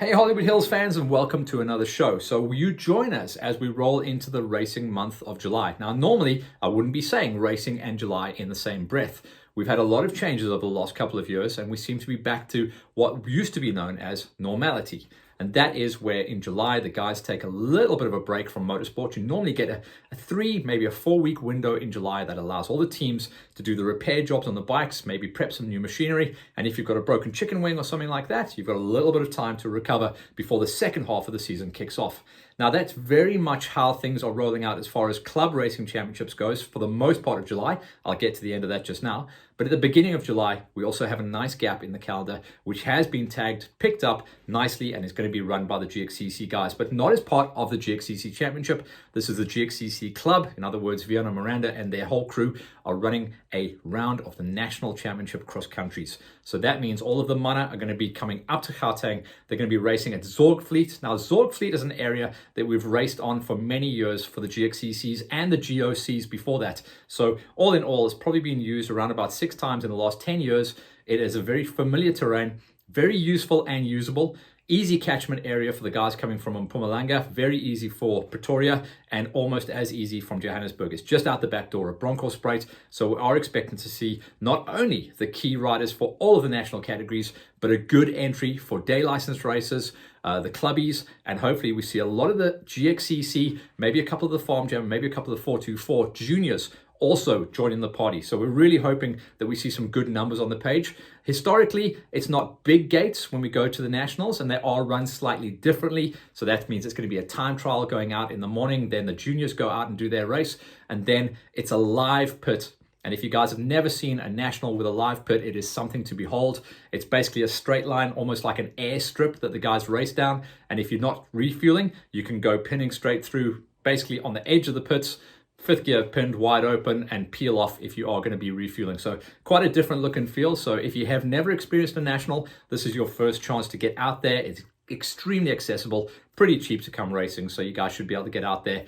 Hey Hollywood Hills fans, and welcome to another show. So will you join us as we roll into the racing month of July? Now normally I wouldn't be saying racing and July in the same breath. We've had a lot of changes over the last couple of years and we seem to be back to what used to be known as normality. And that is where in July, the guys take a little bit of a break from motorsport. You normally get a 3, maybe a 4-week window in July that allows all the teams to do the repair jobs on the bikes, maybe prep some new machinery. And if you've got a broken chicken wing or something like that, you've got a little bit of time to recover before the second half of the season kicks off. Now that's very much how things are rolling out as far as club racing championships goes for the most part of July. I'll get to the end of that just now. But at the beginning of July, we also have a nice gap in the calendar, which has been tagged, picked up nicely, and is going to be run by the GXCC guys, but not as part of the GXCC Championship. This is the GXCC Club. In other words, Viana Miranda and their whole crew are running a round of the National Championship cross countries. So that means all of the mana are going to be coming up to Gauteng. They're going to be racing at Zorgvliet. Now, Zorgvliet is an area that we've raced on for many years for the GXCCs and the GOCs before that. So all in all, it's probably been used around about 6 times in the last 10 years. It is a very familiar terrain, very useful and usable. Easy catchment area for the guys coming from Mpumalanga, very easy for Pretoria, and almost as easy from Johannesburg. It's just out the back door of Bronkhorstspruit, so we are expecting to see not only the key riders for all of the national categories, but a good entry for day licensed races, the clubbies, and hopefully we see a lot of the GXCC, maybe a couple of the Farm Jam, maybe a couple of the 424 juniors also joining the party. So we're really hoping that we see some good numbers on the page. Historically, it's not big gates when we go to the nationals, and they are run slightly differently. So that means it's going to be a time trial going out in the morning, then the juniors go out and do their race, and then it's a live pit. And if you guys have never seen a national with a live pit, it is something to behold. It's basically a straight line, almost like an airstrip that the guys race down. And if you're not refueling, you can go pinning straight through basically on the edge of the pits, 5th gear pinned wide open, and peel off if you are going to be refueling. So quite a different look and feel. So if you have never experienced a national, this is your first chance to get out there. It's extremely accessible, pretty cheap to come racing. So you guys should be able to get out there.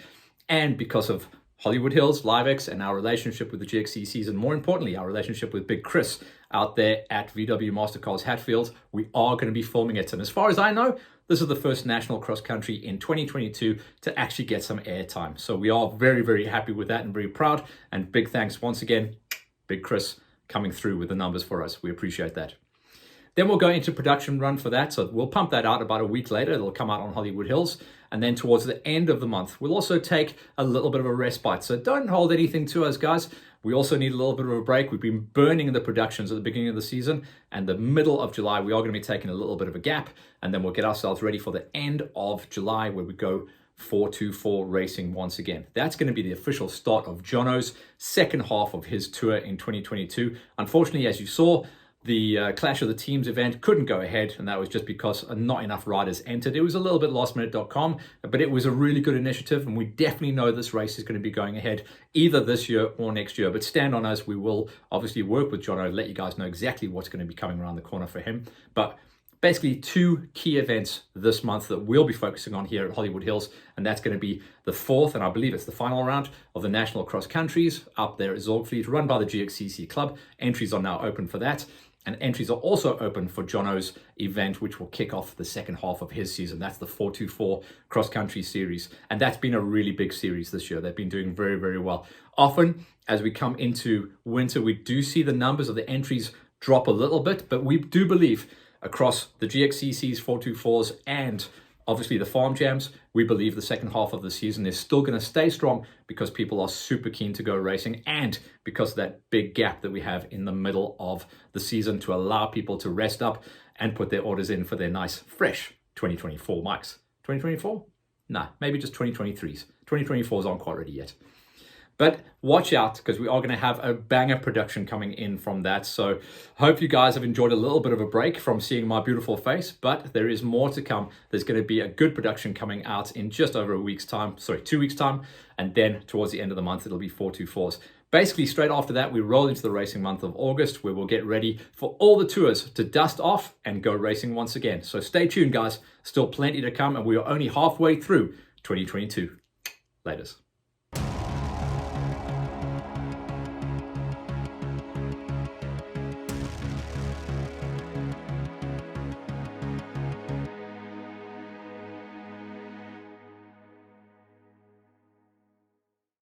And because of Hollywood Hills, Live-X, and our relationship with the GXCCs, and more importantly, our relationship with Big Chris out there at VW Mastercars Hatfield, we are going to be filming it. And as far as I know, this is the first national cross country in 2022 to actually get some airtime. So we are very, very happy with that and very proud. And big thanks once again, Big Chris, coming through with the numbers for us. We appreciate that. Then we'll go into production run for that. So we'll pump that out about a week later. It'll come out on Hollywood Hills. And then towards the end of the month, we'll also take a little bit of a respite. So don't hold anything to us, guys. We also need a little bit of a break. We've been burning the productions at the beginning of the season, and the middle of July, we are going to be taking a little bit of a gap, and then we'll get ourselves ready for the end of July where we go 424 racing once again. That's going to be the official start of Jono's second half of his tour in 2022. Unfortunately, as you saw, the Clash of the Teams event couldn't go ahead, and that was just because not enough riders entered. It was a little bit lastminute.com, but it was a really good initiative, and we definitely know this race is going to be going ahead either this year or next year. But stand on us, we will obviously work with Jono, let you guys know exactly what's going to be coming around the corner for him. But basically 2 key events this month that we'll be focusing on here at Hollywood Hills, and that's going to be the 4th, and I believe it's the final round of the National Cross Countries up there at Zorgvliet, run by the GXCC Club. Entries are now open for that. And entries are also open for Jono's event, which will kick off the second half of his season. That's the 424 Cross Country Series. And that's been a really big series this year. They've been doing very, very well. Often, as we come into winter, we do see the numbers of the entries drop a little bit, but we do believe across the GXCCs, 424s, and obviously the Farm Jams, we believe the second half of the season is still going to stay strong because people are super keen to go racing, and because of that big gap that we have in the middle of the season to allow people to rest up and put their orders in for their nice, fresh 2024 mics. 2024? Nah, maybe just 2023s. 2024s aren't quite ready yet. But watch out, because we are going to have a banger production coming in from that. So hope you guys have enjoyed a little bit of a break from seeing my beautiful face, but there is more to come. There's going to be a good production coming out in just over 2 weeks time. And then towards the end of the month, it'll be 424s. Basically, straight after that, we roll into the racing month of August, where we'll get ready for all the tours to dust off and go racing once again. So stay tuned, guys. Still plenty to come, and we are only halfway through 2022. Laters.